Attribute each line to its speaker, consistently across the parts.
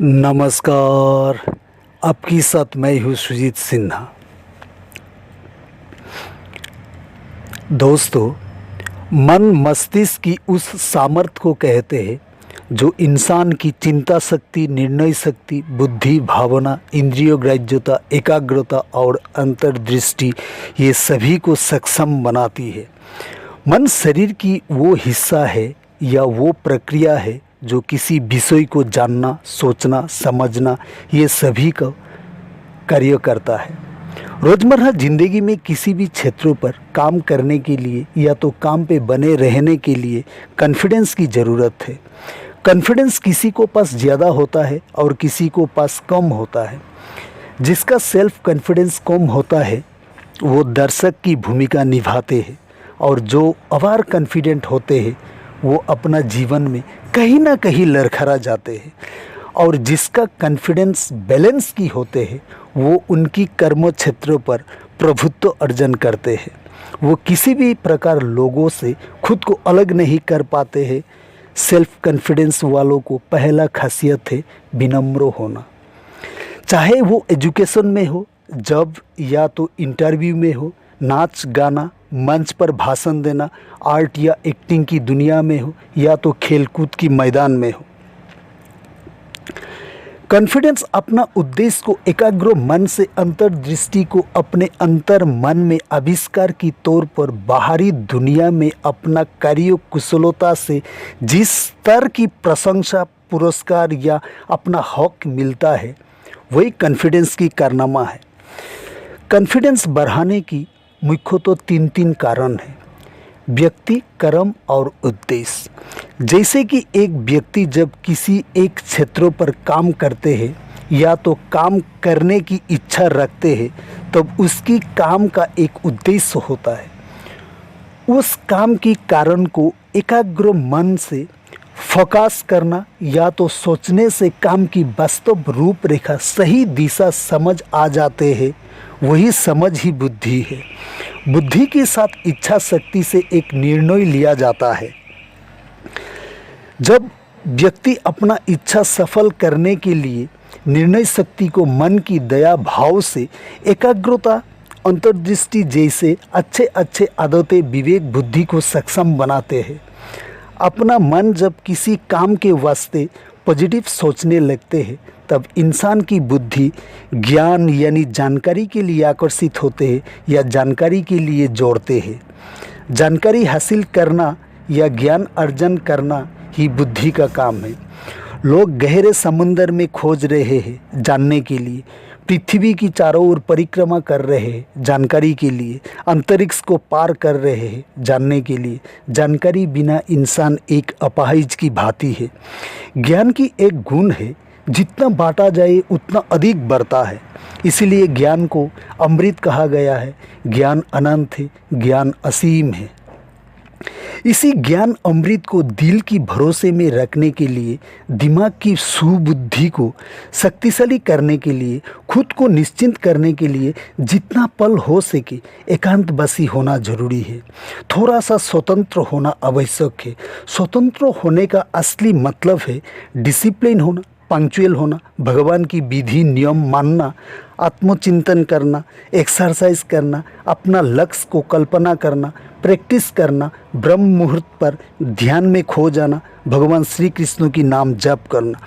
Speaker 1: नमस्कार। आपके साथ मैं हूँ सुजीत सिन्हा। दोस्तों, मन मस्तिष्क की उस सामर्थ्य को कहते हैं जो इंसान की चिंता शक्ति, निर्णय शक्ति, बुद्धि, भावना, इंद्रिय ग्राह्यता, एकाग्रता और अंतर्दृष्टि ये सभी को सक्षम बनाती है। मन शरीर की वो हिस्सा है या वो प्रक्रिया है जो किसी विषय को जानना, सोचना, समझना ये सभी का कार्य करता है। रोज़मर्रा ज़िंदगी में किसी भी क्षेत्रों पर काम करने के लिए या तो काम पे बने रहने के लिए कॉन्फिडेंस की ज़रूरत है। कॉन्फिडेंस किसी को पास ज़्यादा होता है और किसी को पास कम होता है। जिसका सेल्फ कॉन्फिडेंस कम होता है वो दर्शक की भूमिका निभाते हैं और जो ओवर कॉन्फिडेंट होते हैं वो अपना जीवन में कहीं ना कहीं लड़खड़ा जाते हैं। और जिसका कॉन्फिडेंस बैलेंस की होते हैं वो उनकी कर्म क्षेत्रों पर प्रभुत्व अर्जन करते हैं। वो किसी भी प्रकार लोगों से खुद को अलग नहीं कर पाते हैं। सेल्फ कॉन्फिडेंस वालों को पहला खासियत है विनम्र होना। चाहे वो एजुकेशन में हो, जॉब या तो इंटरव्यू में हो, नाच गाना, मंच पर भाषण देना, आर्ट या एक्टिंग की दुनिया में हो या तो खेलकूद की मैदान में हो। कॉन्फिडेंस अपना उद्देश्य को एकाग्र मन से अंतर्दृष्टि को अपने अंतर मन में आविष्कार की तौर पर बाहरी दुनिया में अपना कार्य कुशलता से जिस स्तर की प्रशंसा, पुरस्कार या अपना हक मिलता है वही कॉन्फिडेंस की कारनामा है। कॉन्फिडेंस बढ़ाने की मुख्य तो तीन कारण हैं: व्यक्ति, कर्म और उद्देश्य। जैसे कि एक व्यक्ति जब किसी एक क्षेत्रों पर काम करते हैं या तो काम करने की इच्छा रखते हैं तब उसकी काम का एक उद्देश्य होता है। उस काम की कारण को एकाग्र मन से फोकस करना या तो सोचने से काम की वास्तव रूपरेखा, सही दिशा समझ आ जाते हैं, वही समझ ही बुद्धि है। बुद्धि के साथ इच्छा शक्ति से एक निर्णय लिया जाता है। जब व्यक्ति अपना इच्छा सफल करने के लिए निर्णय शक्ति को मन की दया भाव से एकाग्रता, अंतर्दृष्टि जैसे अच्छे आदतें विवेक बुद्धि को सक्षम बनाते हैं। अपना मन जब किसी काम के वास्ते पॉजिटिव सोचने लगते हैं तब इंसान की बुद्धि ज्ञान यानी जानकारी के लिए आकर्षित होते हैं या जानकारी के लिए जोड़ते हैं। जानकारी हासिल करना या ज्ञान अर्जन करना ही बुद्धि का काम है। लोग गहरे समुद्र में खोज रहे हैं जानने के लिए, पृथ्वी की चारों ओर परिक्रमा कर रहे हैं जानकारी के लिए, अंतरिक्ष को पार कर रहे हैं जानने के लिए। जानकारी बिना इंसान एक अपाहिज की भांति है। ज्ञान की एक गुण है, जितना बांटा जाए उतना अधिक बढ़ता है। इसीलिए ज्ञान को अमृत कहा गया है। ज्ञान अनंत है, ज्ञान असीम है। इसी ज्ञान अमृत को दिल की भरोसे में रखने के लिए, दिमाग की सुबुद्धि को शक्तिशाली करने के लिए, खुद को निश्चिंत करने के लिए जितना पल हो सके एकांतवासी होना जरूरी है। थोड़ा सा स्वतंत्र होना आवश्यक है। स्वतंत्र होने का असली मतलब है डिसिप्लिन होना, पंक्चुअल होना, भगवान की विधि नियम मानना, आत्मचिंतन करना, एक्सरसाइज करना, अपना लक्ष्य को कल्पना करना, प्रैक्टिस करना, ब्रह्म मुहूर्त पर ध्यान में खो जाना, भगवान श्री कृष्ण की नाम जप करना।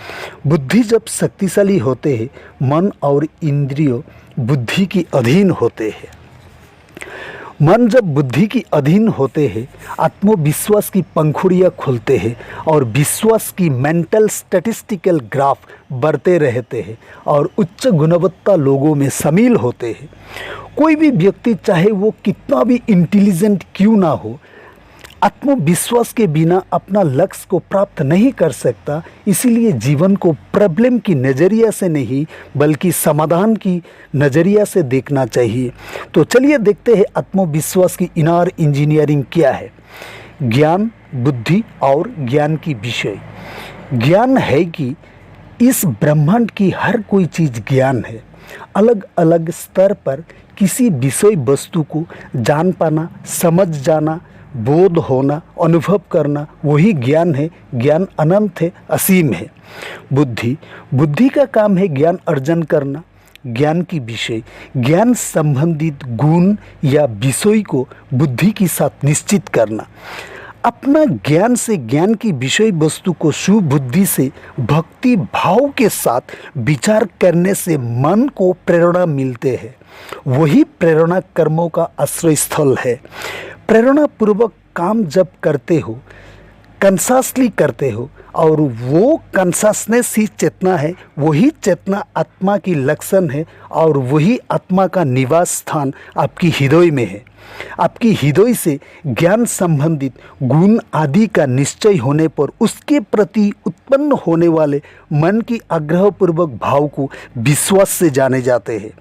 Speaker 1: बुद्धि जब शक्तिशाली होते हैं, मन और इंद्रिय बुद्धि की अधीन होते हैं। मन जब बुद्धि की अधीन होते हैं, आत्मविश्वास की पंखुड़ियाँ खुलते हैं और विश्वास की मेंटल स्टैटिस्टिकल ग्राफ बढ़ते रहते हैं और उच्च गुणवत्ता लोगों में शामिल होते हैं। कोई भी व्यक्ति चाहे वो कितना भी इंटेलिजेंट क्यों ना हो, आत्मविश्वास के बिना अपना लक्ष्य को प्राप्त नहीं कर सकता। इसीलिए जीवन को प्रॉब्लम की नज़रिया से नहीं बल्कि समाधान की नज़रिया से देखना चाहिए। तो चलिए देखते हैं आत्मविश्वास की इनर इंजीनियरिंग क्या है। ज्ञान, बुद्धि और ज्ञान की विषय। ज्ञान है कि इस ब्रह्मांड की हर कोई चीज़ ज्ञान है। अलग अलग स्तर पर किसी विषय वस्तु को जान पाना, समझ जाना, बोध होना, अनुभव करना, वही ज्ञान है। ज्ञान अनंत है, असीम है। बुद्धि का काम है ज्ञान अर्जन करना, ज्ञान की विषय, ज्ञान संबंधित गुण या विषय को बुद्धि के साथ निश्चित करना। अपना ज्ञान से ज्ञान की विषय वस्तु को सुबुद्धि से भक्ति भाव के साथ विचार करने से मन को प्रेरणा मिलते हैं। वही प्रेरणा कर्मों का आश्रय स्थल है। प्रेरणा पूर्वक काम जब करते हो, कंसासली करते हो, और वो कंसासनेस ही चेतना है, वही चेतना आत्मा की लक्षण है, और वही आत्मा का निवास स्थान आपकी हृदय में है। आपकी हृदय से ज्ञान संबंधित गुण आदि का निश्चय होने पर उसके प्रति उत्पन्न होने वाले मन की आग्रहपूर्वक भाव को विश्वास से जाने जाते हैं।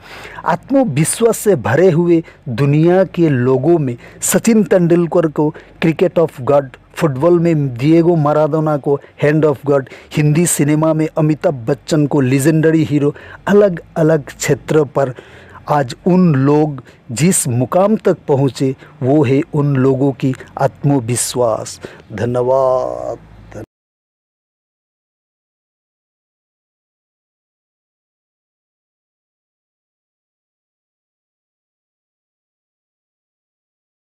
Speaker 1: आत्मविश्वास से भरे हुए दुनिया के लोगों में सचिन तेंदुलकर को क्रिकेट ऑफ गॉड, फुटबॉल में डिएगो माराडोना को hand of God, Hindi cinema में अमिताभ बच्चन को लीजेंडरी हीरो, अलग अलग क्षेत्र पर आज उन लोग जिस मुकाम तक पहुँचे वो है उन लोगों की आत्मविश्वास। धन्यवाद।